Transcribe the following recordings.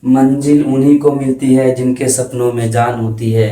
मंजिल उन्हीं को मिलती है जिनके सपनों में जान होती है।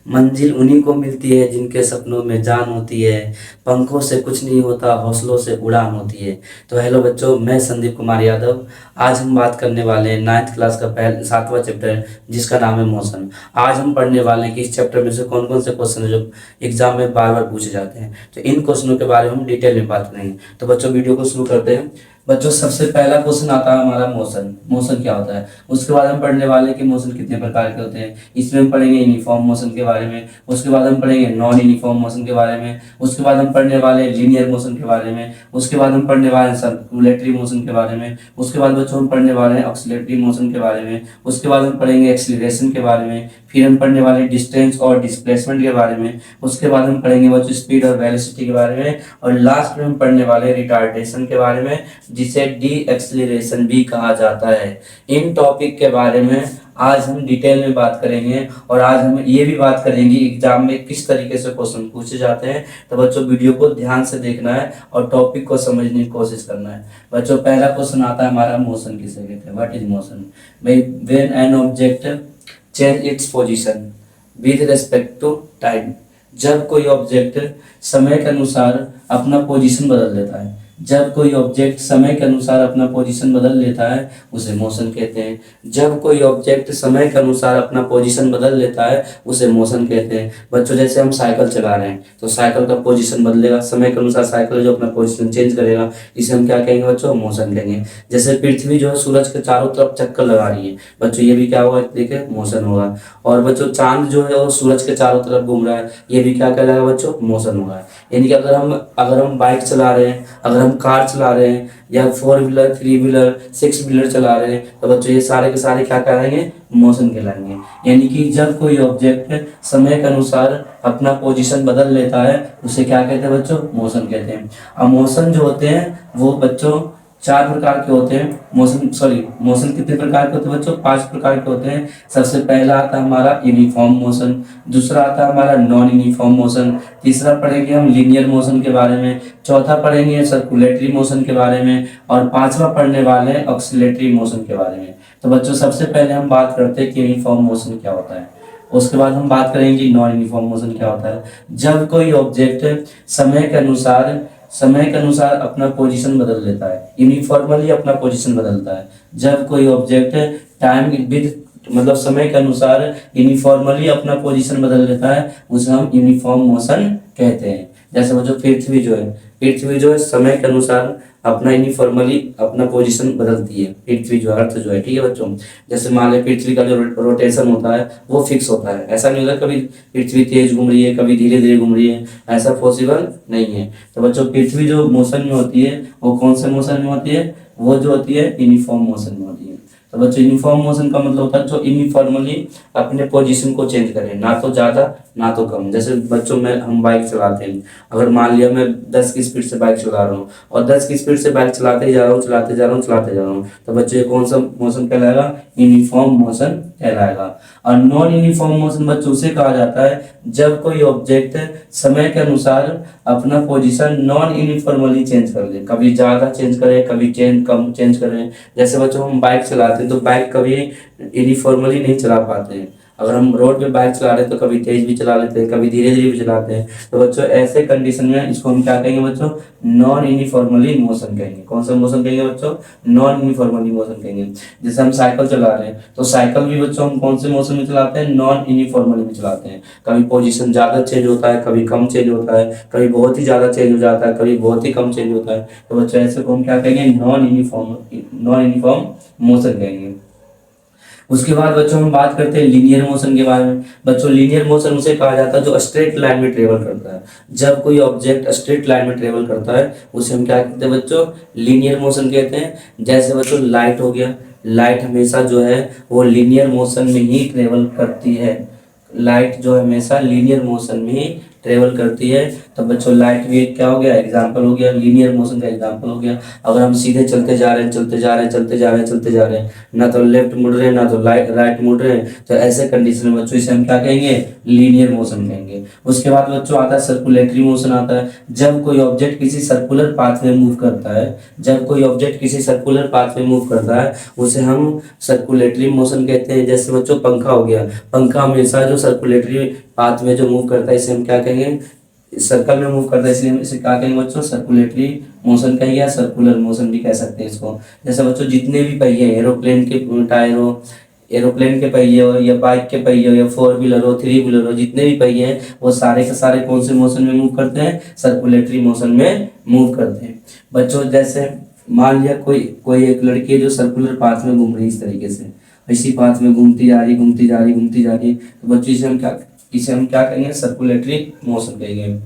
मंजिल उन्हीं को मिलती है जिनके सपनों में जान होती है। पंखों से कुछ नहीं होता, हौसलों से उड़ान होती है। तो हेलो बच्चों, मैं संदीप कुमार यादव। आज हम बात करने वाले हैं 9th क्लास का पहला 7वां चैप्टर, जिसका नाम है मोशन। आज हम पढ़ने वाले हैं कि इस चैप्टर में से कौन कौन से क्वेश्चन है जो एग्जाम में बार बार पूछे जाते हैं। तो इन क्वेश्चनों के बारे में हम डिटेल में बात करेंगे। तो बच्चों, वीडियो को शुरू करते हैं। बच्चों, सबसे पहला क्वेश्चन आता है हमारा मोशन। मोशन क्या होता है, उसके बाद हम पढ़ने वाले हैं कि मोशन कितने प्रकार के होते हैं। इसमें हम पढ़ेंगे यूनिफॉर्म मोशन के बारे में, उसके बाद हम पढ़ेंगे नॉन यूनिफॉर्म मोशन के बारे में, उसके बाद हम पढ़ने वाले हैं लीनियर मोशन के बारे में, उसके बाद हम पढ़ने वाले हैं सर्कुलेटरी मोशन के बारे में, उसके बाद बच्चों हम पढ़ने वाले हैं ऑक्सीलरेटरी मोशन के बारे में, उसके बाद हम पढ़ेंगे एक्सीलरेशन के बारे में, फिर हम पढ़ने वाले हैं डिस्टेंस और डिस्प्लेसमेंट के बारे में, उसके बाद हम पढ़ेंगे बच्चों स्पीड और वेलोसिटी के बारे में, और लास्ट में हम पढ़ने वाले हैं रिटार्डेशन के बारे में, जिसे डी एक्सीलरेशन भी कहा जाता है। इन टॉपिक के बारे में आज हम डिटेल में बात करेंगे, और आज हम ये भी बात करेंगे एग्जाम में किस तरीके से क्वेश्चन पूछे जाते हैं। तो बच्चों, वीडियो को ध्यान से देखना है और टॉपिक को समझने की कोशिश करना है। बच्चों, पहला क्वेश्चन आता है हमारा, मोशन किसे कहते हैं, what is motion. When an object change its position with respect to time. जब कोई ऑब्जेक्ट समय के अनुसार अपना पोजीशन बदल लेता है, जब कोई ऑब्जेक्ट समय के अनुसार अपना पोजीशन बदल लेता है, उसे मोशन कहते हैं। जब कोई ऑब्जेक्ट समय के अनुसार अपना पोजीशन बदल लेता है, उसे मोशन कहते हैं। बच्चों, जैसे हम साइकिल चला रहे हैं तो साइकिल का पोजीशन बदलेगा, समय के अनुसार साइकिल जो अपना पोजीशन चेंज करेगा, इसे हम क्या कहेंगे बच्चों, मोशन कहेंगे। जैसे पृथ्वी जो है सूरज के चारों तरफ चक्कर लगा रही है बच्चों, ये भी क्या होगा, देखिए मोशन होगा। और बच्चों, चांद जो है वो सूरज के चारों तरफ घूम रहा है, ये भी क्या कहलाएगा बच्चों, मोशन होगा। यानी कि अगर हम बाइक चला रहे हैं, अगर हम कार चला रहे हैं, या 4 व्हीलर 3 व्हीलर 6 व्हीलर चला रहे हैं, तो बच्चों ये सारे के सारे क्या कहलाएंगे, मोशन कहलाएंगे। यानी कि जब कोई ऑब्जेक्ट समय के अनुसार अपना पोजीशन बदल लेता है, उसे क्या कहते हैं बच्चों, मोशन कहते हैं। अब मोशन जो होते हैं वो बच्चों 4 प्रकार के होते हैं। मोशन कितने प्रकार के होते हैं बच्चों, 5 प्रकार के होते हैं। सबसे पहला आता है हमारा यूनिफॉर्म मोशन, दूसरा आता है हमारा नॉन यूनिफॉर्म मोशन, तीसरा पढ़ेंगे हम लीनियर मोशन के बारे में, चौथा पढ़ेंगे सर्कुलेटरी मोशन के बारे में, और पांचवा पढ़ने वाले हैं ऑक्सीलरेटरी मोशन के बारे में। तो बच्चों, सबसे पहले हम बात करते हैं कि यूनिफॉर्म मोशन क्या होता है, उसके बाद हम बात करेंगे नॉन यूनिफॉर्म मोशन क्या होता है। जब कोई ऑब्जेक्ट समय के अनुसार अपना पोजीशन बदल लेता है, यूनिफॉर्मली अपना पोजीशन बदलता है। जब कोई ऑब्जेक्ट टाइम विद मतलब समय के अनुसार यूनिफॉर्मली अपना पोजीशन बदल लेता है, उसे हम यूनिफॉर्म मोशन कहते हैं। जैसे बच्चों पृथ्वी जो है समय के अनुसार अपना यूनिफॉर्मली अपना पोजीशन बदलती है। पृथ्वी जो अर्थ जो है, ठीक है बच्चों। जैसे मान लें पृथ्वी का जो रोटेशन होता है वो फिक्स होता है, ऐसा नहीं होता कभी पृथ्वी तेज घूम रही है कभी धीरे धीरे घूम रही है, ऐसा पॉसिबल नहीं है। तो बच्चों, पृथ्वी जो मोशन में होती है वो कौन से मोशन में होती है, वो जो होती है यूनिफॉर्म मोशन में होती है। तो बच्चों, यूनिफॉर्म मोशन का मतलब होता है जो यूनिफॉर्मली अपने पोजीशन को चेंज करें, ना तो ज़्यादा ना तो कम। जैसे बच्चों में हम बाइक चलाते हैं, अगर मान लिया मैं 10 की स्पीड से बाइक चला रहा हूँ और 10 की स्पीड से बाइक चलाते ही जा रहा हूँ, तो बच्चों ये कौन सा मोशन कहलाएगा, यूनिफॉर्म मोशन कहलाएगा। और नॉन यूनिफॉर्म मोशन बच्चों उसे कहा जाता है जब कोई ऑब्जेक्ट समय के अनुसार अपना पोजीशन नॉन यूनिफॉर्मली चेंज कर दे, कभी ज़्यादा चेंज करे कभी कम चेंज करे। जैसे बच्चों हम बाइक चलाते हैं तो बाइक कभी यूनिफॉर्मली नहीं चला पाते हैं। अगर हम रोड पे बाइक चला रहे हैं तो कभी तेज भी चला लेते हैं, कभी धीरे धीरे भी चलाते हैं। तो बच्चों, ऐसे कंडीशन में इसको हम क्या कहेंगे बच्चों, नॉन यूनिफॉर्मली मोशन कहेंगे। कौन सा मोशन कहेंगे बच्चों, नॉन यूनिफॉर्मली मोशन कहेंगे। जैसे हम साइकिल चला रहे हैं तो साइकिल भी बच्चों हम कौन से मोशन में चलाते हैं, नॉन यूनिफॉर्मली में चलाते हैं। कभी पोजीशन ज़्यादा चेंज होता है, कभी कम चेंज होता है, कभी बहुत ही ज़्यादा चेंज हो जाता है, कभी बहुत ही कम चेंज होता है। तो बच्चों, ऐसे को हम क्या कहेंगे, नॉन यूनिफॉर्म मोशन कहेंगे। उसके बाद बच्चों हम बात करते हैं लीनियर मोशन के बारे में। बच्चों, लीनियर मोशन उसे कहा जाता है जो स्ट्रेट लाइन में ट्रेवल करता है। जब कोई ऑब्जेक्ट स्ट्रेट लाइन में ट्रेवल करता है उसे हम क्या कहते हैं बच्चों, लीनियर मोशन कहते हैं। जैसे बच्चों लाइट हो गया, लाइट हमेशा जो है वो लीनियर मोशन में ही ट्रेवल करती है। लाइट जो हमेशा लीनियर मोशन में ही ट्रेवल करती है। तो बच्चों लाइट भी एक क्या हो गया, एग्जाम्पल हो गया, लीनियर मोशन का एग्जाम्पल हो गया। अगर हम सीधे चलते जा रहे हैं, चलते जा रहे हैं, चलते जा रहे हैं, चलते जा रहे हैं, ना तो लेफ्ट मुड़ रहे हैं, ना तो राइट मुड़ रहे हैं, तो ऐसे कंडीशन में बच्चों इसे हम क्या कहेंगे, लीनियर मोशन कहेंगे। उसके बाद बच्चों आता है सर्कुलेटरी मोशन आता है। जब कोई ऑब्जेक्ट किसी सर्कुलर पाथ में मूव करता है, जब कोई ऑब्जेक्ट किसी सर्कुलर पाथ में मूव करता है, उसे हम सर्कुलेटरी मोशन कहते हैं। जैसे बच्चों पंखा हो गया, पंखा हमेशा जो सर्कुलेटरी पाथ में जो मूव करता है, इसे हम क्या कहेंगे, सर्कल में मूव करता है, इसलिए हम इसे क्या कहेंगे बच्चों, सर्कुलेटरी मोशन कहेंगे या सर्कुलर मोशन भी कह सकते हैं इसको। जैसे बच्चों जितने भी पहिए हैं, एरोप्लेन के टायर हो, एरोप्लेन के पहिए हो, या बाइक के पहिए हो, या फोर व्हीलर हो, थ्री व्हीलर हो, जितने भी पहिए हैं वो सारे के सारे कौन से मोशन में मूव करते हैं, सर्कुलेटरी मोशन में मूव करते हैं। बच्चों जैसे मान लिया कोई कोई एक लड़की है जो सर्कुलर पाथ में घूम रही है, इस तरीके से इसी पाथ में घूमती जा रही, घूमती जा रही, घूमती जा रही, तो बच्चों इसे हम क्या कहेंगे, सर्कुलेटरी मोशन कहेंगे।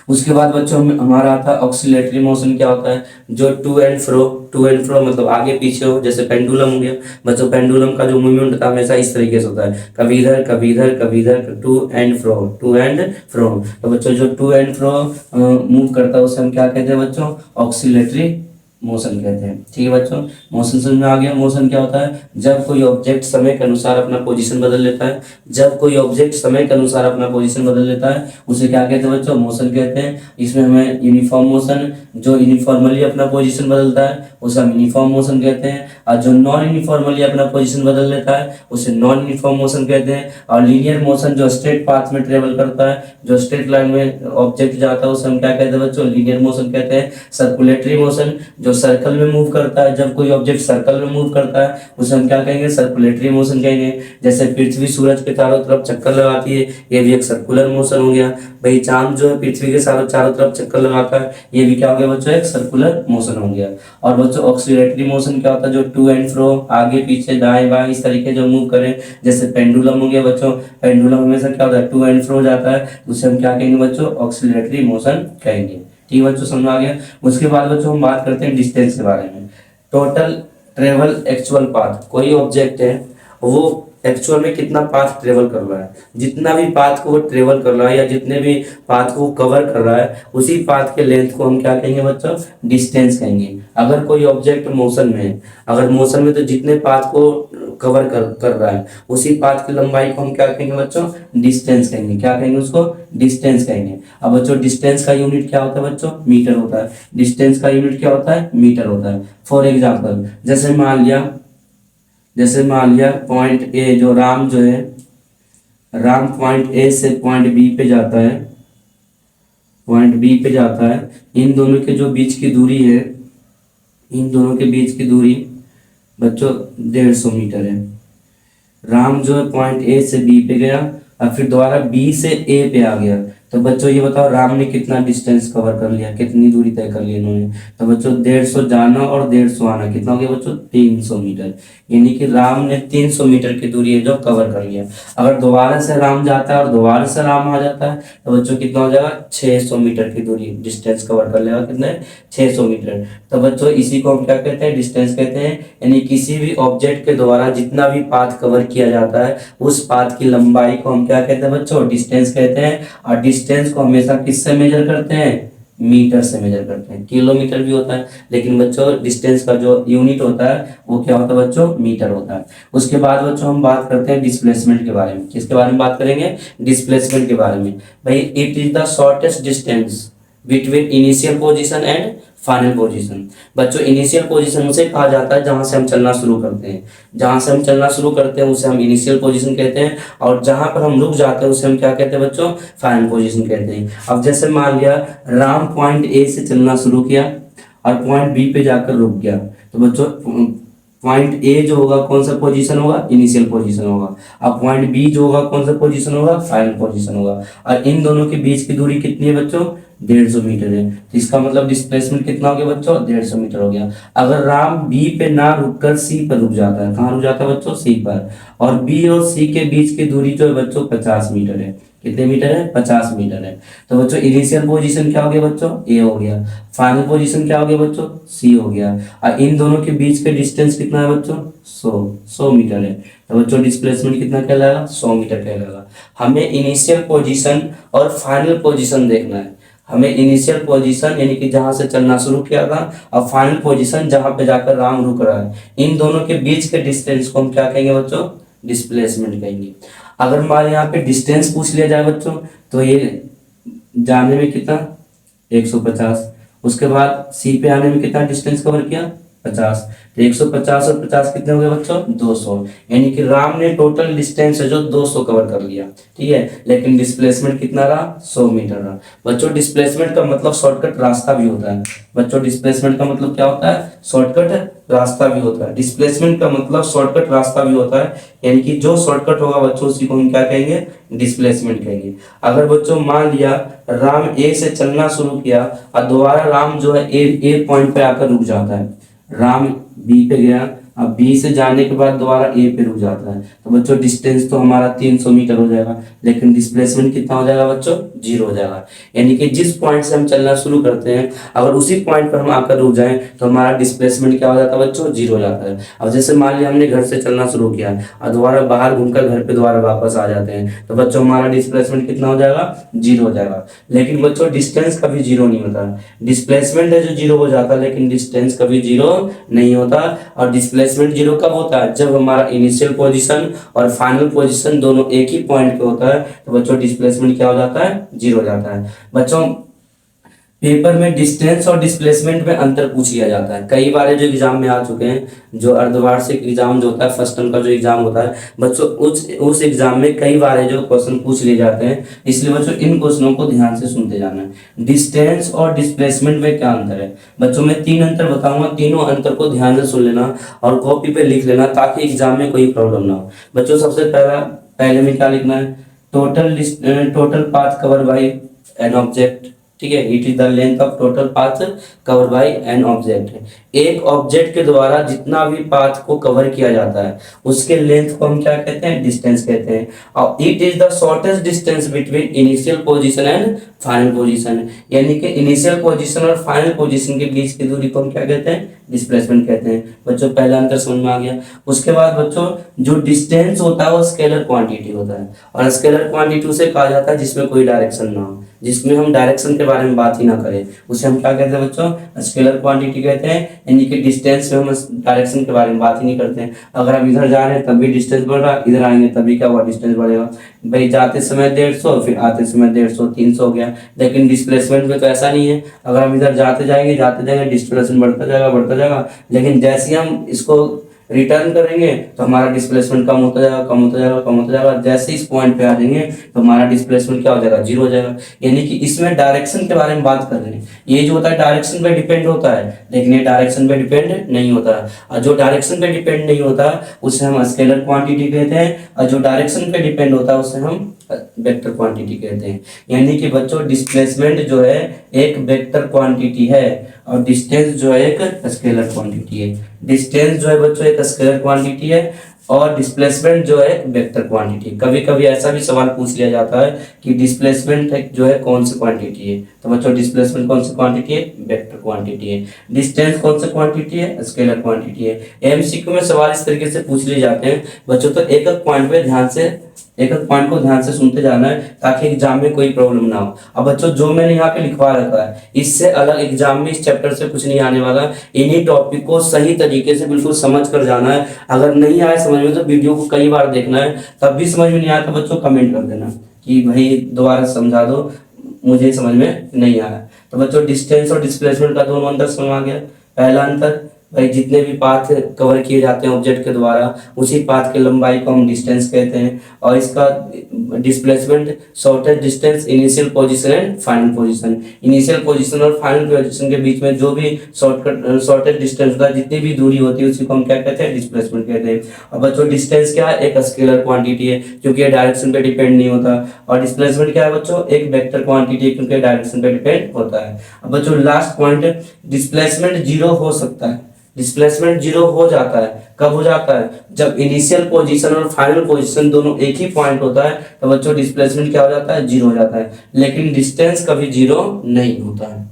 उसके बाद बच्चों हमारा आता है ऑक्सीलेटरी मोशन। क्या होता है, जो टू एंड फ्रो मतलब आगे पीछे हो, जैसे पेंडुलम हो गया। बच्चों पेंडुलम का जो मूवमेंट होता है हमेशा इस तरीके से होता है, कभी इधर कभी इधर कभी इधर, to and fro, to and fro. तो बच्चों जो टू एंड फ्रो मूव करता है उसे हम क्या कहते हैं बच्चों, ऑक्सीलेटरी मोशन कहते हैं। ठीक है बच्चों, मोशन समझ में आ गया। मोशन क्या होता है, जब कोई ऑब्जेक्ट समय के अनुसार अपना पोजीशन बदल लेता है, जब कोई ऑब्जेक्ट समय के अनुसार अपना पोजीशन बदल लेता है उसे क्या कहते हैं बच्चों, मोशन कहते हैं। इसमें हमें यूनिफॉर्म मोशन, जो यूनिफॉर्मली अपना पोजीशन बदलता है उसे हम यूनिफॉर्म मोशन कहते हैं, और जो नॉन यूनिफॉर्मली अपना पोजीशन बदल लेता है उसे नॉन यूनिफॉर्म मोशन कहते हैं। और लीनियर मोशन जो स्ट्रेट पाथ में ट्रेवल करता है, जो स्ट्रेट लाइन में ऑब्जेक्ट जाता है उसे हम क्या कहते हैं बच्चों, लीनियर मोशन कहते हैं। सर्कुलेटरी मोशन जो सर्कल में मूव करता है, जब कोई ऑब्जेक्ट सर्कल में मूव करता है उसे हम क्या कहेंगे, सर्कुलेटरी मोशन कहेंगे। जैसे पृथ्वी सूरज के चारों तरफ चक्कर लगाती है, ये भी एक सर्कुलर मोशन हो गया। भाई चांद जो है पृथ्वी के चारों तरफ चक्कर लगाता है, ये भी क्या हो गया बच्चों, एक सर्कुलर मोशन हो गया। और बच्चों ऑक्सीलेटरी मोशन क्या होता है, जो टू एंड फ्रो, आगे पीछे दाएं बाएं इस तरीके जो मूव करें। जैसे पेंडुलम हो गया बच्चों, पेंडुलम हमेशा क्या होता है, टू एंड फ्रो जाता है, उसे हम क्या कहेंगे बच्चों, ऑक्सीलेटरी मोशन कहेंगे। ठीक है बच्चों, समझ आ गया। उसके बाद बच्चों हम बात करते हैं डिस्टेंस के बारे में। टोटल ट्रेवल एक्चुअल पाथ, कोई ऑब्जेक्ट है वो एक्चुअल में कितना पाथ ट्रेवल कर रहा है, जितना भी पाथ को वो ट्रेवल कर रहा है या जितने भी पाथ को कवर कर रहा है, उसी पाथ के लेंथ को हम क्या कहेंगे बच्चों, डिस्टेंस कहेंगे। अगर कोई ऑब्जेक्ट मोशन में है, अगर मोशन में तो जितने पाथ को कवर कर रहा है उसी पाथ की लंबाई को हम क्या कहेंगे बच्चों, डिस्टेंस कहेंगे। क्या कहेंगे उसको, डिस्टेंस कहेंगे। अब बच्चों डिस्टेंस का यूनिट क्या होता है बच्चों, मीटर होता है। डिस्टेंस का यूनिट क्या होता है, मीटर होता है। फॉर एग्जाम्पल जैसे मान लिया पॉइंट ए, जो राम जो है, राम पॉइंट ए से पॉइंट बी पे जाता है, पॉइंट बी पे जाता है। इन दोनों के जो बीच की दूरी है, इन दोनों के बीच की दूरी बच्चों 150 मीटर है। राम जो है पॉइंट ए से बी पे गया और फिर दोबारा बी से ए पे आ गया। तो बच्चों ये बताओ राम ने कितना डिस्टेंस कवर कर लिया, कितनी दूरी तय कर ली इन्होंने। तो बच्चों 150 जाना और 150 आना कितना हो गया बच्चों, 300 मीटर। यानी कि राम ने 300 मीटर की दूरी है जो कवर कर लिया। अगर दोबारा से राम जाता है और दोबारा से राम आ जाता है तो बच्चों कितना हो जाएगा, 600 मीटर की दूरी डिस्टेंस कवर कर लेगा। कितने, 600 मीटर। तो बच्चों इसी को हम क्या कहते हैं, डिस्टेंस कहते हैं। यानी किसी भी ऑब्जेक्ट के द्वारा जितना भी पाथ कवर किया जाता है उस पाथ की लंबाई को हम क्या कहते हैं बच्चों, डिस्टेंस कहते हैं। और डिस्टेंस को हमेशा किससे मेजर करते हैं, मीटर से मेजर करते हैं। किलोमीटर भी होता है लेकिन बच्चों डिस्टेंस का जो यूनिट होता है वो क्या होता है बच्चों, मीटर होता है। उसके बाद बच्चों हम बात करते हैं डिस्प्लेसमेंट के बारे में। किसके बारे में बात करेंगे, डिस्प्लेसमेंट के बारे में। भाई it is the shortest distance between initial position and final position. बच्चों इनिशियल पोजीशन उसे कहा जाता है जहां से हम चलना शुरू करते हैं, जहां से हम चलना शुरू करते हैं उसे हम इनिशियल पोजीशन कहते हैं। और जहां पर हम रुक जाते हैं उसे हम क्या कहते हैं बच्चों, फाइनल पोजीशन कहते हैं। अब जैसे मान लिया राम पॉइंट ए से चलना शुरू किया और पॉइंट बी पे जाकर रुक गया, तो बच्चों पॉइंट ए जो होगा कौन सा पोजीशन होगा, इनिशियल पोजीशन होगा। अब पॉइंट बी जो होगा कौन सा पोजीशन होगा, फाइनल पोजीशन होगा। और इन दोनों के बीच की दूरी कितनी है बच्चों, 150 मीटर है। तो इसका मतलब डिस्प्लेसमेंट कितना हो गया बच्चों, 150 मीटर हो गया। अगर राम बी पे ना रुककर सी पर रुक जाता है, कहाँ रुक जाता है बच्चों, सी पर, और बी और सी के बीच की दूरी जो है बच्चों 50 मीटर है। कितने मीटर है, 50 मीटर है। तो बच्चों इनिशियल पोजीशन क्या हो गया बच्चों, ए हो गया। फाइनल पोजीशन क्या हो गया बच्चों, सी हो गया। और इन दोनों के बीच का डिस्टेंस कितना है बच्चों, 100 मीटर है। तो बच्चों डिस्प्लेसमेंट कितना कहलाएगा, 100 मीटर कहलाएगा। हमें इनिशियल पोजीशन और फाइनल पोजीशन देखना है। हमें इनिशियल पोजीशन यानी कि जहां से चलना शुरू किया था, और फाइनल पोजीशन जहां पे जाकर राम रुक रहा है, इन दोनों के बीच के डिस्टेंस को हम क्या कहेंगे बच्चों, डिस्प्लेसमेंट कहेंगे। अगर मान यहाँ पे डिस्टेंस पूछ लिया जाए बच्चों, तो ये जाने में कितना, 150। उसके बाद सी पे आने में कितना डिस्टेंस कवर किया, 50। तो 150 और 50 कितने हो गए बच्चों, 200। यानी कि राम ने टोटल डिस्टेंस है जो 200 कवर कर लिया, ठीक है। लेकिन डिस्प्लेसमेंट कितना रहा, 100 मीटर रहा। बच्चों डिस्प्लेसमेंट का मतलब शॉर्टकट रास्ता भी होता है। बच्चों डिस्प्लेसमेंट का मतलब क्या होता है, शॉर्टकट रास्ता भी होता है। डिस्प्लेसमेंट का मतलब शॉर्टकट रास्ता भी होता है, यानी कि जो शॉर्टकट होगा बच्चों उसी को हम क्या कहेंगे, डिस्प्लेसमेंट कहेंगे। अगर बच्चों मान लिया राम ए से चलना शुरू किया और दोबारा राम जो है ए पॉइंट पे आकर रुक जाता है, राम बी पे गया, अब बी से जाने के बाद दोबारा ए पे रुक जाता है, तो बच्चों डिस्टेंस तो हमारा 300 मीटर हो जाएगा, लेकिन डिस्प्लेसमेंट कितना हो जाएगा बच्चों, 0 हो जाएगा। यानी कि जिस पॉइंट से हम चलना शुरू करते हैं, अगर उसी पॉइंट पर हम आकर रुक जाएं तो हमारा डिस्प्लेसमेंट क्या हो जाता है बच्चों, 0 हो जाता है। अब जैसे मान लिया हमने घर से चलना शुरू किया और दोबारा बाहर घूमकर घर पे दोबारा वापस आ जाते हैं, तो बच्चों हमारा डिस्प्लेसमेंट कितना हो जाएगा, 0 हो जाएगा। लेकिन बच्चों डिस्टेंस कभी 0 नहीं होता। डिस्प्लेसमेंट है जो 0 हो जाता है, लेकिन डिस्टेंस कभी 0 नहीं होता। और डिस्प्लेसमेंट 0 कब होता है, जब हमारा इनिशियल पोजीशन और फाइनल पोजीशन दोनों एक ही पॉइंट पे होता है, तो बच्चों डिस्प्लेसमेंट क्या हो जाता है, 0 हो जाता है। बच्चों पेपर में डिस्टेंस और डिस्प्लेसमेंट में अंतर पूछ लिया जाता है। कई बार जो एग्जाम में आ चुके हैं, जो अर्धवार्षिक एग्जाम जो होता है, फर्स्ट टर्म का जो एग्जाम होता है बच्चों, उस एग्जाम में कई बार जो क्वेश्चन पूछ लिए जाते हैं। इसलिए बच्चों इन क्वेश्चनों को ध्यान से सुनते जाना है। डिस्टेंस और डिस्प्लेसमेंट में क्या अंतर है बच्चों, मैं 3 अंतर बताऊंगा, तीनों अंतर को ध्यान से सुन लेना और कॉपी पे लिख लेना, ताकि एग्जाम में कोई प्रॉब्लम ना हो। बच्चों सबसे पहले में क्या लिखना है, total path cover by an object, ठीक है। It is the length of total path cover by an object. एक ऑब्जेक्ट के द्वारा जितना भी पाथ को कवर किया जाता है उसके लेंथ को हम क्या कहते हैं, डिस्टेंस कहते हैं। और it is the shortest distance between initial position and final position, यानी कि इनिशियल पोजीशन और फाइनल पोजीशन के बीच की दूरी को हम क्या कहते हैं, डिस्प्लेसमेंट कहते हैं। बच्चों पहला अंतर समझ में आ गया। उसके बाद बच्चों जो डिस्टेंस होता है वो स्केलर क्वांटिटी होता है, और स्केलर क्वांटिटी उसे कहा जाता है जिसमें कोई डायरेक्शन ना हो, जिसमें हम डायरेक्शन के बारे में बात ही ना करें, उसे हम क्या कहते हैं बच्चों, स्केलर क्वांटिटी कहते हैं। यानी कि डिस्टेंस में हम डायरेक्शन के बारे में बात ही नहीं करते हैं। अगर हम इधर जा रहे हैं तब भी डिस्टेंस बढ़ रहा है, इधर आएंगे तभी क्या हुआ, डिस्टेंस बढ़ेगा। भाई जाते समय 150, फिर आते समय 150, 300 हो गया। लेकिन डिस्प्लेसमेंट में तो ऐसा नहीं है। अगर हम इधर जाते जाएंगे डिस्प्लेसमेंट बढ़ता जाएगा, लेकिन जैसे हम इसको रिटर्न करेंगे तो हमारा डिस्प्लेसमेंट कम होता जाएगा। जैसे इस पॉइंट पे आ जाएंगे तो हमारा डिस्प्लेसमेंट क्या हो जाएगा, 0 हो जाएगा। यानी कि इसमें डायरेक्शन के बारे में बात कर रहे हैं। ये जो होता है डायरेक्शन पे डिपेंड होता है, लेकिन ये डायरेक्शन पे डिपेंड नहीं होता। और जो डायरेक्शन पे डिपेंड नहीं होता उसे हम स्केलर क्वांटिटी कहते हैं, और जो डायरेक्शन पे डिपेंड होता है उसे हम वेक्टर क्वांटिटी कहते हैं। यानी कि बच्चों डिस्प्लेसमेंट जो है एक वेक्टर क्वांटिटी है, और डिस्टेंस जो है एक स्केलर क्वांटिटी है। डिस्टेंस जो है बच्चों एक स्केलर क्वांटिटी है, और डिस्प्लेसमेंट जो है वेक्टर क्वांटिटी। कभी कभी ऐसा भी सवाल पूछ लिया जाता है कि डिस्प्लेसमेंट जो है कौन सी क्वांटिटी है, तो बच्चों डिस्प्लेसमेंट कौन सी क्वांटिटी है, वेक्टर क्वांटिटी है। डिस्टेंस कौन सी क्वांटिटी है, स्केलर क्वांटिटी है। एमसीक्यू में सवाल इस तरीके से पूछ लिए जाते हैं बच्चों, तो एक एक पॉइंट को ध्यान से सुनते जाना है, ताकि एग्जाम में कोई प्रॉब्लम ना हो। अब बच्चों जो मैंने यहाँ पे लिखवा रखा है, इससे अलग एग्जाम में इस चैप्टर से कुछ नहीं आने वाला। इन्हीं टॉपिक को सही तरीके से बिल्कुल समझ कर जाना है। अगर नहीं आए समझ में तो वीडियो को कई बार देखना है, तब भी समझ में नहीं आया तो बच्चों कमेंट कर देना कि भाई दोबारा समझा दो, मुझे समझ में नहीं आया। तो बच्चों डिस्टेंस और डिस्प्लेसमेंट का दोनों अंतर समझ आ गया। पहला अंतर, भाई जितने भी पाथ कवर किए जाते हैं ऑब्जेक्ट के द्वारा, उसी पाथ की लंबाई को हम डिस्टेंस कहते हैं। और इसका displacement shortest distance initial position and final position. Initial position और फाइनल पोजीशन के बीच में जो भी शॉर्टेस्ट डिस्टेंस होता है, जितनी भी दूरी होती है, उसी को हम क्या कहते हैं, डिस्प्लेसमेंट कहते हैं। और बच्चों डिस्टेंस क्या है, एक स्केलर क्वांटिटी है, क्योंकि ये डायरेक्शन पे डिपेंड नहीं होता। और डिस्प्लेसमेंट क्या है बच्चों, एक वेक्टर क्वांटिटी है, क्योंकि डायरेक्शन पे डिपेंड होता है। अब बच्चों लास्ट पॉइंट, डिस्प्लेसमेंट 0 हो सकता है, डिस्प्लेसमेंट जीरो हो जाता है। कब हो जाता है? जब इनिशियल पोजीशन और फाइनल पोजीशन दोनों एक ही पॉइंट होता है तो बच्चों डिस्प्लेसमेंट क्या हो जाता है? जीरो हो जाता है। लेकिन डिस्टेंस कभी जीरो नहीं होता है।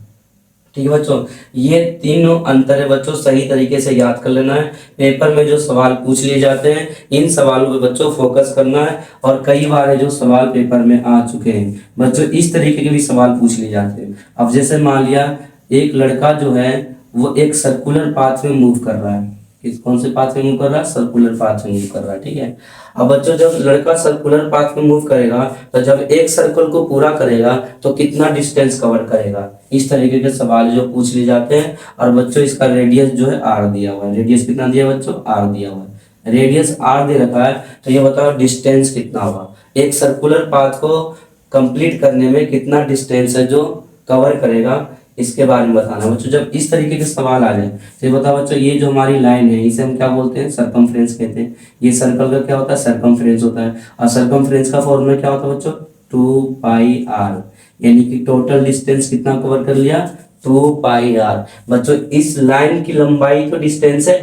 ठीक है बच्चों, ये तीनों अंतर है बच्चों, सही तरीके से याद कर लेना है। पेपर में जो सवाल पूछ लिए जाते हैं इन सवालों पे बच्चों फोकस करना है। और कई बार है जो सवाल पेपर में आ चुके हैं बच्चों, इस तरीके के भी सवाल पूछ लिए जाते हैं। अब जैसे मान लिया एक लड़का जो है वो एक सर्कुलर पाथ में मूव कर रहा है। किस कौन से पाथ में मूव कर रहा है? सर्कुलर पाथ में मूव कर रहा है। ठीक है, अब बच्चों जब लड़का सर्कुलर पाथ में मूव करेगा तो जब एक सर्कल को पूरा करेगा तो कितना डिस्टेंस कवर करेगा? इस तरीके के सवाल जो पूछ लिए जाते हैं। और बच्चों इसका रेडियस जो है आर दिया हुआ है। रेडियस कितना दिया बच्चों? आर दिया हुआ है। रेडियस आर दे रखा है तो ये बताओ डिस्टेंस कितना होगा? एक सर्कुलर पाथ को कंप्लीट करने में कितना डिस्टेंस है जो कवर करेगा, इसके बारे में बताना बच्चों। जब इस तरीके के सवाल आ जाए तो ये बताओ बच्चों, ये जो हमारी लाइन है इसे हम क्या बोलते हैं? सरकमफ्रेंस कहते हैं। ये सर्कल का क्या होता है? सरकमफ्रेंस होता है। और सरकमफ्रेंस का फॉर्मूला क्या होता है बच्चों? 2πr, यानी कि टोटल डिस्टेंस कितना कवर कर लिया? 2πr। बच्चों इस लाइन की लंबाई तो डिस्टेंस है,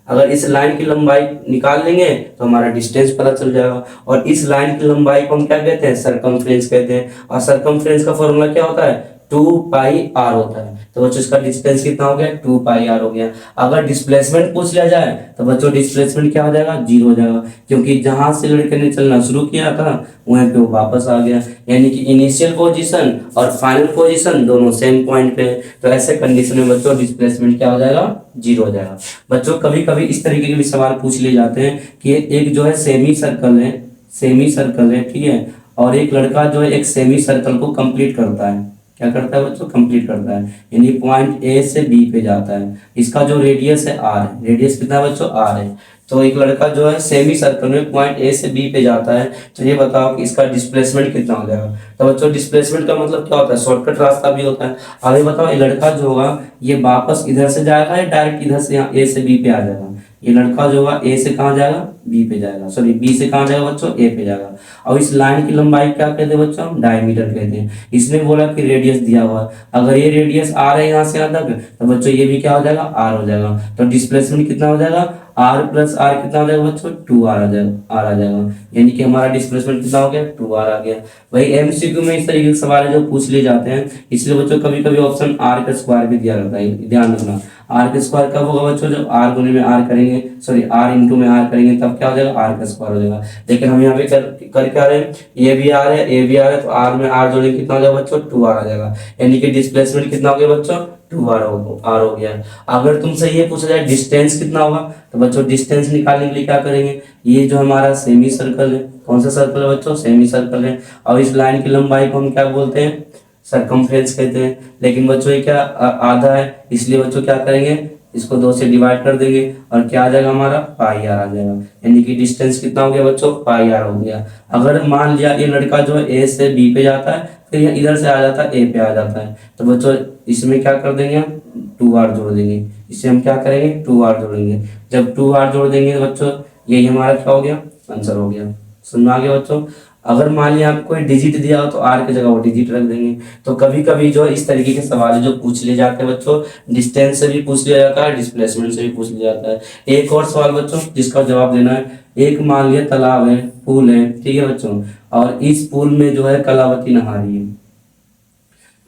अगर इस लाइन की लंबाई निकाल लेंगे तो हमारा डिस्टेंस पता चल जाएगा। और इस लाइन की लंबाई को हम क्या कहते हैं? सरकमफ्रेंस कहते हैं। और सरकमफ्रेंस का फॉर्मूला क्या होता है? 2πr होता है। तो बच्चों इसका डिस्टेंस कितना हो गया? 2πr हो गया। अगर डिस्प्लेसमेंट पूछ लिया जाए तो बच्चों डिस्प्लेसमेंट क्या हो जाएगा? जीरो हो जाएगा, क्योंकि जहां से लड़के ने चलना शुरू किया था वहीं पे वो वापस आ गया। यानी कि इनिशियल पोजीशन और फाइनल पोजीशन दोनों सेम पॉइंट पे है। तो ऐसे कंडीशन में बच्चों डिस्प्लेसमेंट क्या हो जाएगा? जीरो हो जाएगा। बच्चों कभी कभी इस तरीके के भी सवाल पूछ लिए जाते हैं कि एक जो है सेमी सर्कल है, सेमी सर्कल है, ठीक है, और एक लड़का जो है एक सेमी सर्कल को कंप्लीट करता है। क्या करता है बच्चों? कंप्लीट करता है, यानी पॉइंट ए से बी पे जाता है। इसका जो रेडियस है आर है। रेडियस कितना है बच्चों? आर है। तो एक लड़का जो है सेमी सर्कल में पॉइंट ए से बी पे जाता है, तो ये बताओ कि इसका डिस्प्लेसमेंट कितना हो जाएगा? तो बच्चों डिस्प्लेसमेंट का मतलब क्या होता है? शॉर्टकट रास्ता भी होता है। अब ये बताओ ये लड़का जो होगा ये वापस इधर से जाएगा या डायरेक्ट इधर से यहाँ ए से बी पे आ जाएगा? ये लड़का जो होगा ए से कहाँ जाएगा? बी पे जाएगा, सॉरी बी से कहाँ जाएगा बच्चों? ए पे जाएगा। और इस लाइन की लंबाई क्या कहते हैं बच्चों? हम डायमीटर कहते हैं। इसने बोला कि रेडियस दिया हुआ है, अगर ये रेडियस आर है यहाँ से यहाँ तक तो बच्चों ये भी क्या हो जाएगा? आर हो जाएगा। तो डिस्प्लेसमेंट कितना हो जाएगा? आर प्लस आर कितना हो जाएगा बच्चों? 2r आ जाएगा, आर आ जाएगा। यानी कि हमारा डिस्प्लेसमेंट कितना हो गया? 2r आ गया। वही एमसीक्यू में इस तरीके के सवाल जो पूछ लिए जाते हैं, इसलिए बच्चों कभी कभी ऑप्शन आर का स्क्वायर भी दिया रहता है, ध्यान रखना। आर का स्क्वायर कब होगा बच्चों? जब आर गुने में आर करेंगे, सॉरी आर इंटू में आर करेंगे तब क्या हो जाएगा? आर का स्क्वायर हो जाएगा। लेकिन हम यहाँ पे कर क्या रहे हैं? ये भी आर है, ये भी आर है, तो आर में आर जोड़ेंगे कितना हो जाएगा बच्चों? 2r आ जाएगा। यानी कि डिस्प्लेसमेंट कितना हो गया बच्चों? 2r हो गया। अगर तुमसे ये पूछा जाए डिस्टेंस कितना होगा तो बच्चों डिस्टेंस निकालने के लिए क्या करेंगे? ये जो हमारा सेमी सर्कल है, कौन सा सर्कल है बच्चों? सेमी सर्कल है। और इस लाइन की लंबाई को हम क्या बोलते हैं? सरकमफ्रेंस कहते हैं। लेकिन बच्चों ये क्या आधा है, इसलिए बच्चों क्या करेंगे? इसको 2 से डिवाइड कर देंगे और क्या आ जाएगा हमारा? पाई आर आ जाएगा। यानी कि डिस्टेंस कितना हो गया बच्चों? पाई आर हो गया। अगर मान लिया ये लड़का जो है ए से बी पे जाता है, फिर इधर से आ जाता है ए पे आ जाता है, तो बच्चों इसमें क्या कर देंगे? हम 2r जोड़ देंगे। इसे हम क्या करेंगे? 2r जोड़ेंगे। जब 2r जोड़ देंगे तो बच्चों यही हमारा क्या हो गया? आंसर हो गया। समझ में आ गया बच्चों? अगर मान लिया आपको कोई डिजिट दिया हो तो आर की जगह वो डिजिट रख देंगे। तो कभी कभी जो इस तरीके के सवाल जो पूछ लिए जाते हैं बच्चों, डिस्टेंस से भी पूछ लिया जाता है, डिस्प्लेसमेंट से भी पूछ लिया जाता है। एक और सवाल बच्चों जिसका जवाब देना है। एक मान लिया तालाब है, पूल है, ठीक है बच्चों, और इस पूल में जो है कलावती नहा रही है,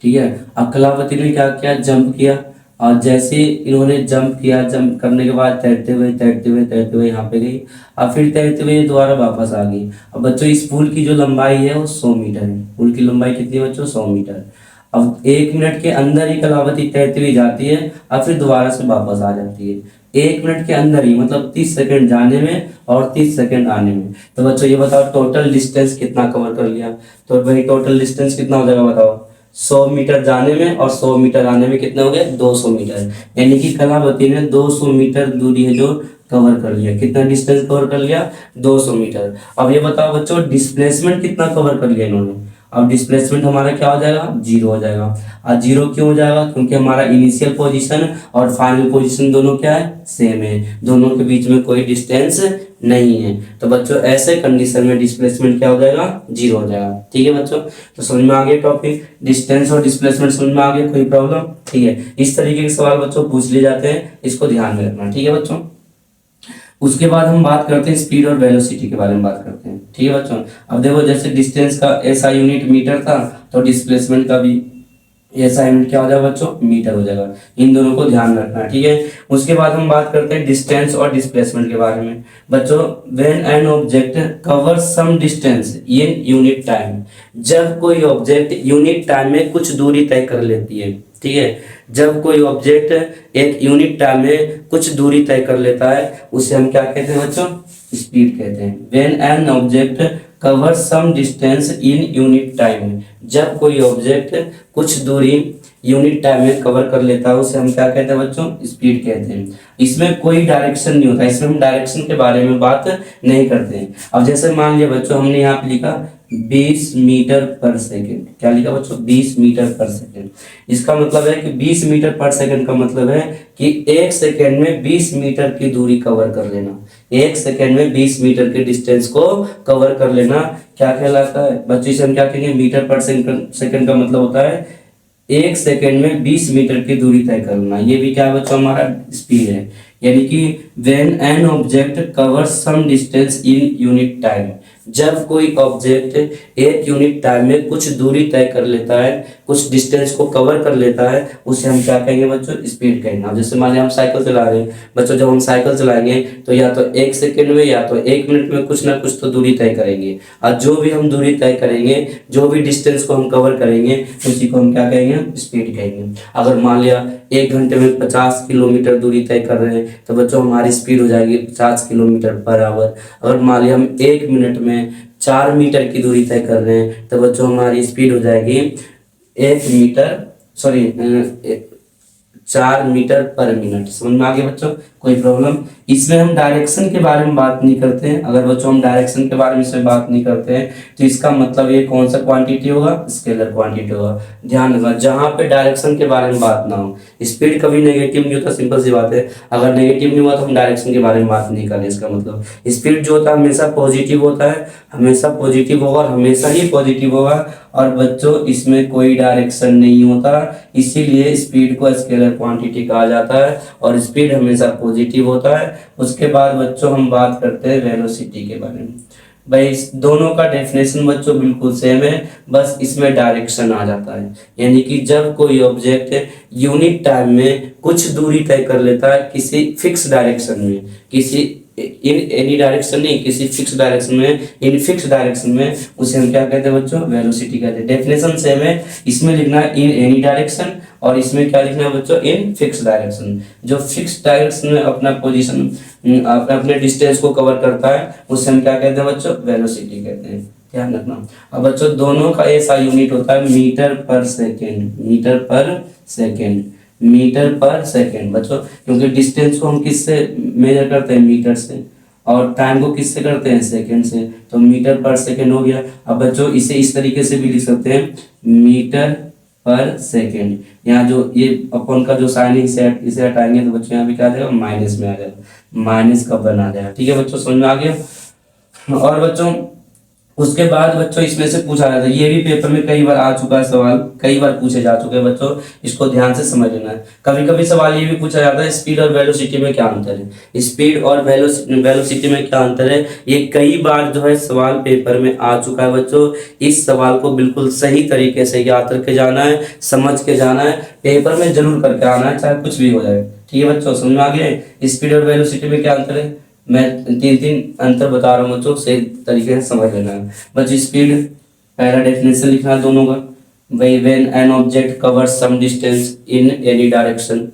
ठीक है। अब कलावती ने क्या किया? जंप किया। और जैसे इन्होंने जंप किया, जंप करने के बाद तैरते हुए तैरते हुए तैरते हुए यहाँ पे गई, और फिर तैरते हुए दोबारा वापस आ गई। अब बच्चों इस पुल की जो लंबाई है वो 100 मीटर है। पुल की लंबाई कितनी है बच्चों? 100 मीटर। अब 1 मिनट के अंदर ही कलावती तैरती हुई जाती है और फिर दोबारा से वापस आ जाती है। 1 मिनट के अंदर ही, मतलब 30 सेकंड जाने में और 30 सेकंड आने में। तो बच्चों ये बताओ टोटल डिस्टेंस कितना कवर कर लिया? तो भाई टोटल डिस्टेंस कितना हो जाएगा बताओ? 100 मीटर जाने में और 100 मीटर आने में कितना हो गया? 200 मीटर। यानी कि कलावती ने 200 मीटर दूरी है जो कवर कर लिया। कितना डिस्टेंस कवर कर लिया? 200 मीटर। अब ये बताओ बच्चों डिस्प्लेसमेंट कितना कवर कर लिया इन्होंने? अब डिस्प्लेसमेंट हमारा क्या हो जाएगा, जीरो हो जाएगा। और जीरो क्यों हो जाएगा, क्योंकि हमारा इनिशियल पोजीशन और फाइनल पोजीशन दोनों क्या है, सेम है, दोनों के बीच में कोई डिस्टेंस नहीं है। तो बच्चों ऐसे कंडीशन में डिस्प्लेसमेंट क्या हो जाएगा, जीरो हो जाएगा। ठीक है बच्चों, तो समझ में आ गया टॉपिक, डिस्टेंस और डिस्प्लेसमेंट समझ में आ गया, कोई प्रॉब्लम। ठीक है, इस तरीके के सवाल बच्चों पूछ लिए जाते हैं, इसको ध्यान में रखना। ठीक है बच्चों, उसके बाद हम बात करते हैं स्पीड और वेलोसिटी के बारे में बात करते हैं। ठीक है बच्चों, अब देखो जैसे डिस्टेंस का ऐसा यूनिट मीटर था, तो डिस्प्लेसमेंट का भी ऐसा यूनिट क्या हो जाएगा बच्चों, मीटर हो जाएगा। इन दोनों को ध्यान रखना है। ठीक है, उसके बाद हम बात करते हैं डिस्टेंस और डिस्प्लेसमेंट के बारे में। बच्चों when an object cover some distance in unit time, जब कोई ऑब्जेक्ट यूनिट टाइम में कुछ दूरी तय कर लेती है। ठीक है, जब कोई ऑब्जेक्ट एक यूनिट टाइम में कुछ दूरी तय कर लेता है, उसे हम क्या कहते हैं बच्चों, स्पीड कहते हैं। When an object cover some distance in unit time, जब कोई ऑब्जेक्ट कुछ दूरी यूनिट टाइम में कवर कर लेता है, उसे हम क्या कहते हैं बच्चों, स्पीड कहते हैं। इसमें कोई डायरेक्शन नहीं होता, इसमें हम डायरेक्शन के बारे में बात नहीं करते हैं। अब जैसे मान लिया बच्चों, हमने यहाँ पे लिखा 20 मीटर पर सेकेंड, क्या लिखा बच्चों, 20 मीटर पर सेकेंड। इसका मतलब है कि 20 मीटर पर सेकेंड का मतलब है कि एक सेकेंड में 20 मीटर की दूरी कवर कर लेना, एक सेकेंड में 20 मीटर के डिस्टेंस को कवर कर लेना क्या कहलाता है बच्चों, इसे हम क्या कहेंगे, मीटर पर सेकेंड का मतलब होता है एक सेकेंड में 20 मीटर की दूरी तय करना। ये भी क्या बच्चों हमारा स्पीड है। यानी कि when an object covers some distance in unit time, जब कोई ऑब्जेक्ट एक यूनिट टाइम में कुछ दूरी तय कर लेता है, कुछ डिस्टेंस को कवर कर लेता है, उसे हम क्या कहेंगे बच्चों, स्पीड कहेंगे। जैसे मान लिया हम साइकिल चला रहे हैं बच्चों, जब हम साइकिल चलाएंगे तो या तो एक सेकेंड में या तो एक मिनट में कुछ ना कुछ तो दूरी तय करेंगे, और जो भी हम दूरी तय करेंगे, जो भी डिस्टेंस को हम कवर करेंगे, उसी को हम क्या कहेंगे, स्पीड कहेंगे। अगर मान लिया एक घंटे में 50 किलोमीटर दूरी तय कर रहे हैं, तो बच्चों हमारी स्पीड हो जाएगी 50 किलोमीटर पर आवर। अगर मान लिया हम एक मिनट में 4 मीटर की दूरी तय कर रहे हैं, तो बच्चों हमारी स्पीड हो जाएगी 4 मीटर पर मिनट। समझ में आ गया बच्चों, कोई प्रॉब्लम। इसमें हम डायरेक्शन के बारे में बात नहीं करते हैं। अगर बच्चों हम डायरेक्शन के बारे में इसमें बात नहीं करते हैं, तो इसका मतलब ये कौन सा क्वांटिटी होगा, स्केलर क्वांटिटी होगा। ध्यान रखना, जहां पे डायरेक्शन के बारे में बात ना हो, स्पीड कभी नेगेटिव नहीं होता, सिंपल सी बात है। अगर नेगेटिव नहीं हुआ तो हम डायरेक्शन के बारे में बात नहीं करें। इसका मतलब स्पीड जो होता है हमेशा पॉजिटिव होता है, हमेशा पॉजिटिव होगा और हमेशा ही पॉजिटिव होगा। और बच्चों इसमें कोई डायरेक्शन नहीं होता, इसीलिए स्पीड को स्केलर क्वांटिटी कहा जाता है और स्पीड हमेशा पॉजिटिव होता है। उसके बाद बच्चों हम बात करते हैं वेलोसिटी के बारे में। भाई इस दोनों का डेफिनेशन बच्चों बिल्कुल सेम है, बस इसमें डायरेक्शन आ जाता है। यानी कि जब कोई ऑब्जेक्ट यूनिट टाइम में कुछ दूरी तय कर लेता है किसी फिक्स डायरेक्शन में, किसी इन एनी डायरेक्शन नहीं, किसी फिक्स डायरेक्शन में, इन फिक्स डायरेक्शन में, उसे हम क्या कहते हैं बच्चों, वेलोसिटी कहते हैं। डेफिनेशन सेम है, इसमें लिखना है इन एनी डायरेक्शन और इसमें क्या लिखना है बच्चों, इन फिक्स डायरेक्शन। जो फिक्स डायरेक्शन में अपना पोजीशन, अपने डिस्टेंस को कवर करता है, उसे हम क्या कहते हैं बच्चों, वेलोसिटी कहते हैं। ध्यान रखना। अब बच्चों दोनों का ऐसा यूनिट होता है मीटर पर सेकेंड, मीटर पर सेकेंड, मीटर पर सेकेंड बच्चों, क्योंकि डिस्टेंस को हम किससे मेजर करते हैं, मीटर से, और टाइम को किससे करते हैं, सेकेंड से, तो मीटर पर सेकेंड हो गया। अब बच्चों इसे इस तरीके से भी लिख सकते हैं, मीटर पर सेकेंड। यहाँ जो ये अपन का जो साइन है इसे हटाएंगे तो बच्चों यहाँ भी क्या आ जाएगा, माइनस में आ जाएगा, माइनस का वन आ जाएगा। ठीक है बच्चों, समझ में आ गया। और बच्चों उसके बाद बच्चों इसमें से पूछा जाता है, ये भी पेपर में कई बार आ चुका है सवाल, कई बार पूछे जा चुके हैं बच्चों, इसको ध्यान से समझ लेना है। कभी कभी सवाल ये भी पूछा जाता है, स्पीड और वेलोसिटी में क्या अंतर है, स्पीड और वेलोसिटी में क्या अंतर है। ये कई बार जो है सवाल पेपर में आ चुका है बच्चों। इस सवाल को बिल्कुल सही तरीके से याद करके जाना है, समझ के जाना है, पेपर में जरूर करके आना है, चाहे कुछ भी हो जाए। ठीक है बच्चों, समझ में आ गया स्पीड और वेलोसिटी में क्या अंतर है। मैं तीन अंतर बता रहा हूँ बच्चों, सही तरीके से समझ लेना है। बच्चों स्पीड पहला डेफिनेशन लिखना है दोनों का, भाई when an object covers some distance in any direction,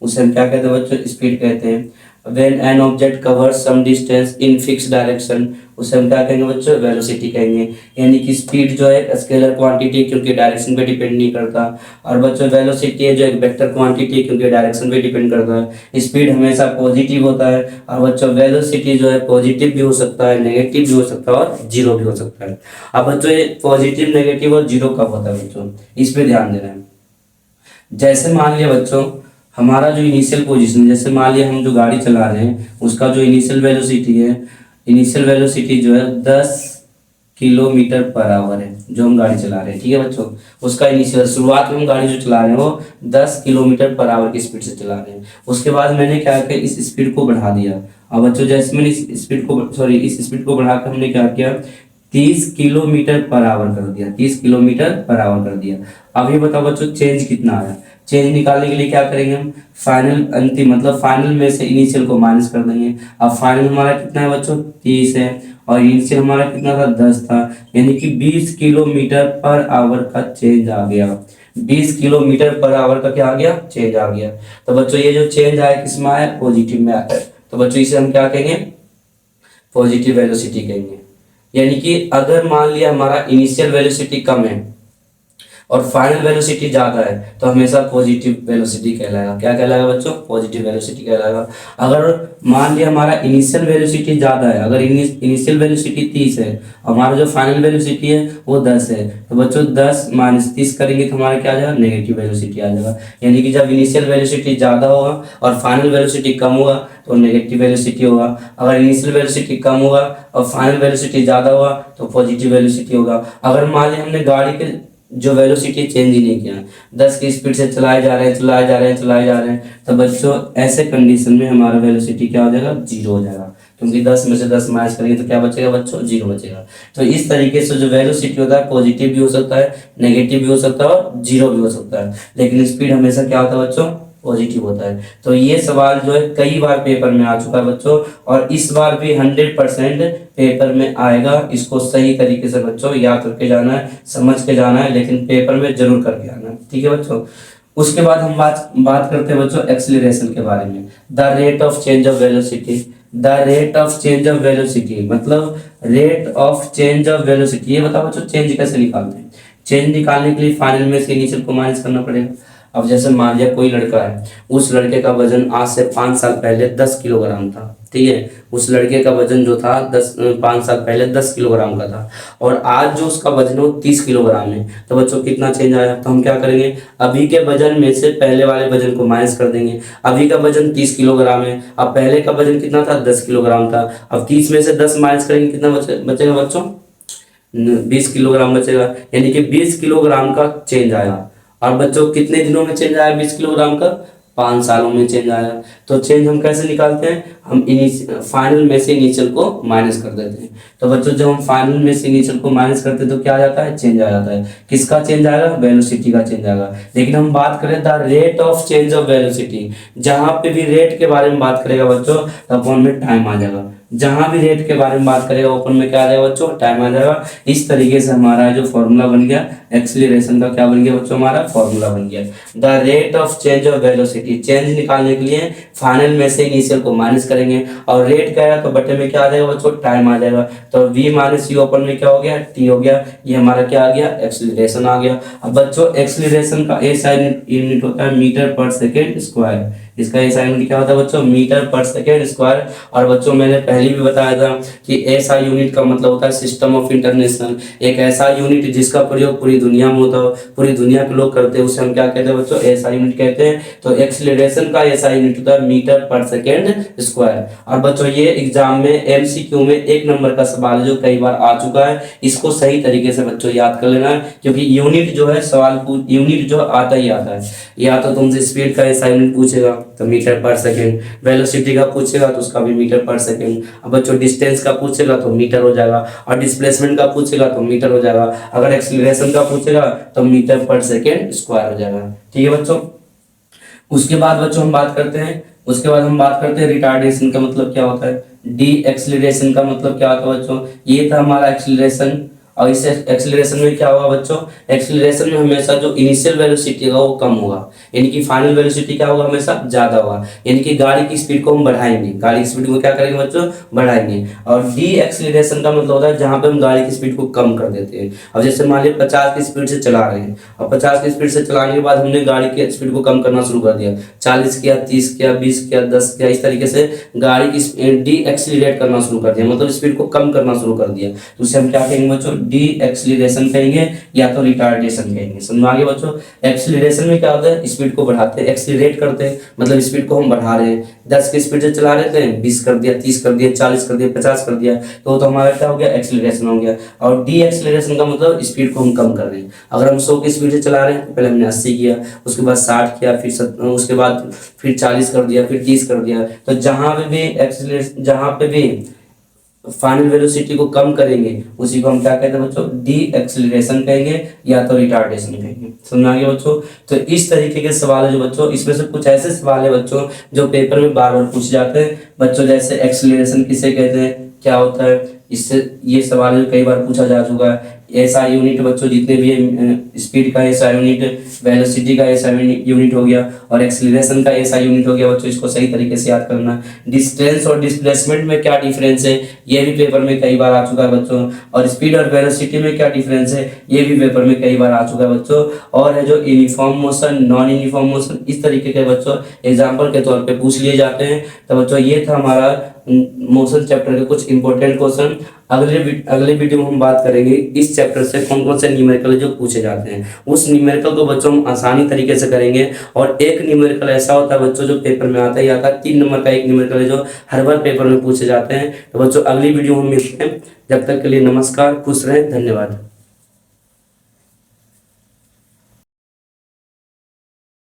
उसे हम क्या कहते हैं बच्चों, स्पीड कहते हैं। When an object covers some distance in fix direction, उसे हम क्या कहेंगे बच्चों, वेलोसिटी कहेंगे। यानी कि स्पीड जो है स्केलर क्वांटिटी क्योंकि डायरेक्शन पे डिपेंड नहीं करता, और बच्चों वेलोसिटी है जो एक वेक्टर क्वांटिटी क्योंकि डायरेक्शन पे डिपेंड करता है। स्पीड हमेशा पॉजिटिव होता है, और बच्चों वेलोसिटी जो है पॉजिटिव भी हो सकता है, नेगेटिव भी हो सकता है और जीरो भी हो सकता है। अब बच्चों ये पॉजिटिव, नेगेटिव और जीरो कब होता है बच्चों, इस पे ध्यान देना है। जैसे मान लिया बच्चों हमारा जो इनिशियल पोजीशन, जैसे मान लिया हम जो गाड़ी चला रहे हैं उसका जो इनिशियल वेलोसिटी है, इनिशियल वेलोसिटी जो है 10 किलोमीटर पर आवर है, जो हम गाड़ी चला रहे हैं, ठीक है बच्चों। उसका इनिशियल शुरुआत में हम गाड़ी जो चला रहे हैं वो 10 किलोमीटर पर आवर की स्पीड से चला रहे हैं। उसके बाद मैंने क्या किया, इस स्पीड को बढ़ा दिया। अब बच्चों जैसे मैंने इस स्पीड को बढ़ाकर हमने क्या किया, 30 किलोमीटर पर आवर कर दिया, 30 किलोमीटर पर आवर कर दिया। अब ये बताओ बच्चों चेंज कितना आया। चेंज निकालने के लिए क्या करेंगे हम, फाइनल अंतिम मतलब फाइनल में से इनिशियल को माइनस कर देंगे। अब फाइनल हमारा कितना है बच्चों, 30 है, और इनिशियल हमारा कितना था, 10 था, यानी कि 20 किलोमीटर पर आवर का चेंज आ गया। 20 किलोमीटर पर आवर का क्या आ गया, चेंज आ गया। तो बच्चों ये जो चेंज आया किसमें आया, पॉजिटिव में आया। तो बच्चों इसे हम क्या कहेंगे, पॉजिटिव वेलोसिटी कहेंगे। यानी कि अगर मान लिया हमारा इनिशियल वेलोसिटी कम है और फाइनल वेलोसिटी ज्यादा है तो हमेशा पॉजिटिव वेलोसिटी कहलाएगा। क्या कहलाएगा बच्चों, पॉजिटिव वेलोसिटी कहलाएगा। अगर मान लिया हमारा इनिशियल वेलोसिटी ज्यादा है, अगर इनिशियल वेलोसिटी 30 है, हमारा जो फाइनल वेलोसिटी है वो 10 है, तो बच्चों 10 माइनस 30 करेंगे तो हमारा क्या आ जाएगा, नेगेटिव वेलोसिटी आ जाएगा। यानी कि जब इनिशियल वेलोसिटी ज्यादा होगा और फाइनल वेलोसिटी कम होगा तो नेगेटिव वेलोसिटी होगा। अगर इनिशियल वेलोसिटी कम होगा और फाइनल वेलोसिटी ज्यादा होगा तो पॉजिटिव वेलोसिटी होगा। अगर मान लिया हमने गाड़ी के जो वेलोसिटी चेंज ही नहीं किया, 10 की स्पीड से चलाए जा रहे हैं, तो बच्चों ऐसे कंडीशन में हमारा वेलोसिटी क्या हो जाएगा, जीरो हो जाएगा, क्योंकि 10 में से 10 माइनस करेंगे तो क्या बचेगा बच्चों, जीरो बचेगा। तो इस तरीके से जो वेलोसिटी होता है पॉजिटिव भी हो सकता है, नेगेटिव भी हो सकता है और जीरो भी हो सकता है, लेकिन स्पीड हमेशा क्या होता है बच्चों, पॉजिटिव होता है। तो ये सवाल जो है कई बार पेपर में आ चुका है बच्चों, और इस बार भी 100% पेपर में आएगा। इसको सही तरीके से बच्चों याद करके जाना है, समझ के जाना है, लेकिन पेपर में जरूर करके आना है, ठीक है बच्चों। उसके बाद हम बात करते हैं बच्चों एक्सीलरेशन के बारे में। The rate of change of velocity, the rate of change of velocity मतलब rate of change of velocity. ये बताओ बच्चों चेंज कैसे निकालते हैं। चेंज निकालने के लिए फाइनल में से इनिशियल को माइनस करना पड़ेगा। अब जैसे मान लिया कोई लड़का है, उस लड़के का वजन आज से 5 साल पहले 10 किलोग्राम था, ठीक है। उस लड़के का वजन जो था 5 साल पहले 10 किलोग्राम का था, और आज जो उसका वजन है वो 30 किलोग्राम है। तो बच्चों कितना चेंज आया, तो हम क्या करेंगे, अभी के वजन में से पहले वाले वजन को माइनस कर देंगे। अभी का वजन 30 किलोग्राम है, अब पहले का वजन कितना था, 10 किलोग्राम था। अब 30 में से 10 माइनस करेंगे, कितना बचेगा बच्चों, 20 किलोग्राम बचेगा। यानी कि 20 किलोग्राम का चेंज आया। और बच्चों कितने दिनों में चेंज आया 20 किलोग्राम का, 5 सालों में चेंज आया। तो चेंज हम कैसे निकालते हैं, हम फाइनल में से इनिशियल को माइनस कर देते हैं। तो बच्चों जब हम फाइनल में से इनिशियल को माइनस करते हैं तो क्या आ जाता है, चेंज आ जाता है। किसका चेंज आएगा, वेलोसिटी का चेंज आएगा। लेकिन हम बात करें the rate of change of velocity, जहां पे भी रेट के बारे में बात करेगा बच्चों तो अपन में टाइम आ जाएगा। जहां भी रेट के बारे में बात करेगा ओपन में क्या आ जाएगा बच्चों, टाइम आ जाएगा। इस तरीके से हमारा जो फॉर्मूला बन गया एक्सीलरेशन का, क्या बन गया बच्चों, हमारा फॉर्मूला बन गया the rate of change of velocity. Change निकालने के लिए फाइनल में से इनिशियल को माइनस करेंगे, और रेट क्या है तो बटे में क्या आ जाएगा बच्चों, टाइम आ जाएगा। तो v माइनस यू ओपन में क्या हो गया, t हो गया। ये हमारा क्या आ गया, एक्सीलरेशन आ गया। अब बच्चों एक्सीलरेशन का SI यूनिट होता है मीटर पर सेकेंड स्क्वायर। इसका SI यूनिट क्या होता है बच्चों, मीटर पर सेकेंड स्क्वायर। और बच्चों मैंने पहले भी बताया था कि SI यूनिट का मतलब होता है सिस्टम ऑफ इंटरनेशनल, एक ऐसा यूनिट जिसका प्रयोग पूरी दुनिया में होता है, पूरी दुनिया के लोग करते हैं, उसे हम क्या कहते हैं बच्चों, SI यूनिट कहते हैं। तो एक्सीलरेशन का SI यूनिट होता है मीटर पर सेकेंड स्क्वायर। और बच्चों ये एग्जाम में MCQ में 1 नंबर का सवाल है जो कई बार आ चुका है, इसको सही तरीके से बच्चों याद कर लेना है, क्योंकि यूनिट जो है सवाल यूनिट जो आता ही आता है। या तो तुमसे स्पीड का SI यूनिट पूछेगा तो मीटर पर सेकेंड, वेलोसिटी का पूछेगा तो उसका भी मीटर पर सेकेंड। अब बच्चों डिस्टेंस का पूछेगा तो मीटर हो जाएगा, और डिस्प्लेसमेंट का पूछेगा तो मीटर हो जाएगा। अगर एक्सीलरेशन का पूछेगा तो मीटर पर सेकेंड स्क्वायर हो जाएगा, ठीक है बच्चों। उसके बाद बच्चों हम बात करते हैं रिटार्डेशन का मतलब क्या होता है, डी एक्सीलरेशन का मतलब क्या होता है बच्चों। ये था हमारा एक्सीलरेशन, और इस एक्सीलरेशन में क्या होगा बच्चों, एक्सीलरेशन में हमेशा जो इनिशियल वेलोसिटी होगा वो कम होगा, यानी कि फाइनल वेलोसिटी क्या होगा, हमेशा ज्यादा होगा, यानी कि गाड़ी की स्पीड को हम बढ़ाएंगे, गाड़ी की स्पीड को क्या करेंगे बच्चों, बढ़ाएंगे। और डी एक्सीलरेशन का मतलब होता है जहां पे हम गाड़ी की स्पीड को कम कर देते हैं। अब जैसे मान लीजिए 50 की स्पीड से चला रहे हैं, और 50 की स्पीड से चलाने के बाद हमने गाड़ी की स्पीड को कम करना शुरू कर दिया, 40 किया, 30 किया, 20 किया, 10 किया, इस तरीके से गाड़ी की डी एक्सीलरेट करना शुरू कर दिया, मतलब स्पीड को कम करना शुरू कर दिया, तो उसे हम क्या कहेंगे बच्चों, डी एक्सीलरेशन कहेंगे या तो रिटार्डेशन कहेंगे। समझ में आ गया बच्चों। एक्सीलरेशन में क्या होता है, स्पीड को बढ़ाते हैं, एक्सीलरेट करते हैं मतलब स्पीड को हम बढ़ा रहे हैं, 10 की स्पीड से चला रहे थे, 20 कर दिया, 30 कर दिया, 40 कर दिया, 50 कर दिया, तो हमारा क्या हो गया, एक्सीलरेशन हो गया। और डी एक्सीलरेशन का मतलब स्पीड को हम कम कर रहे हैं। अगर हम 100 की स्पीड से चला रहे हैं तो पहले हमने 80 किया, उसके बाद 60 किया, उसके बाद फिर 40 कर दिया, फिर 30 कर दिया, तो जहां पे भी एक्सीलरेशन, जहां पे भी फाइनल वेलोसिटी को कम करेंगे उसी को हम क्या कहते हैं बच्चों, डी एक्सीलरेशन कहेंगे या तो रिटार्डेशन कहेंगे। समझ आ गया बच्चों। तो इस तरीके के सवाल है जो बच्चों, इसमें से कुछ ऐसे सवाल है बच्चों जो पेपर में बार बार पूछे जाते हैं बच्चों, जैसे एक्सीलरेशन किसे कहते हैं, क्या होता है, इससे ये सवाल कई बार पूछा जा चुका है। एसआई यूनिट बच्चों जितने भी स्पीड का एसआई यूनिट, वेलोसिटी का एसआई यूनिट हो गया, और एक्सीलरेशन का एसआई यूनिट हो गया बच्चों, इसको सही तरीके से याद करना। डिस्टेंस और डिस्प्लेसमेंट में क्या डिफरेंस है, ये भी पेपर में कई बार आ चुका है बच्चों। और स्पीड और वेलोसिटी में क्या डिफरेंस है, ये भी पेपर में कई बार आ चुका है बच्चों। और है जो uniform motion, non uniform motion, इस तरीके के बच्चों एग्जाम्पल के तौर पे पूछ लिए जाते हैं। तो बच्चों ये था हमारा मोशन चैप्टर के कुछ इंपॉर्टेंट क्वेश्चन। अगले वीडियो में हम बात करेंगे इस चैप्टर से कौन कौन से न्यूमेरिकल जो पूछे जाते हैं, उस न्यूमेरिकल को बच्चों हम आसानी तरीके से करेंगे। और एक न्यूमेरिकल ऐसा होता है बच्चों जो पेपर में आता ही आता है, 3 नंबर का एक न्यूमेरिकल है जो हर बार पेपर में पूछे जाते हैं। तो बच्चों अगली वीडियो में मिलते हैं, जब तक के लिए नमस्कार, खुश रहें, धन्यवाद।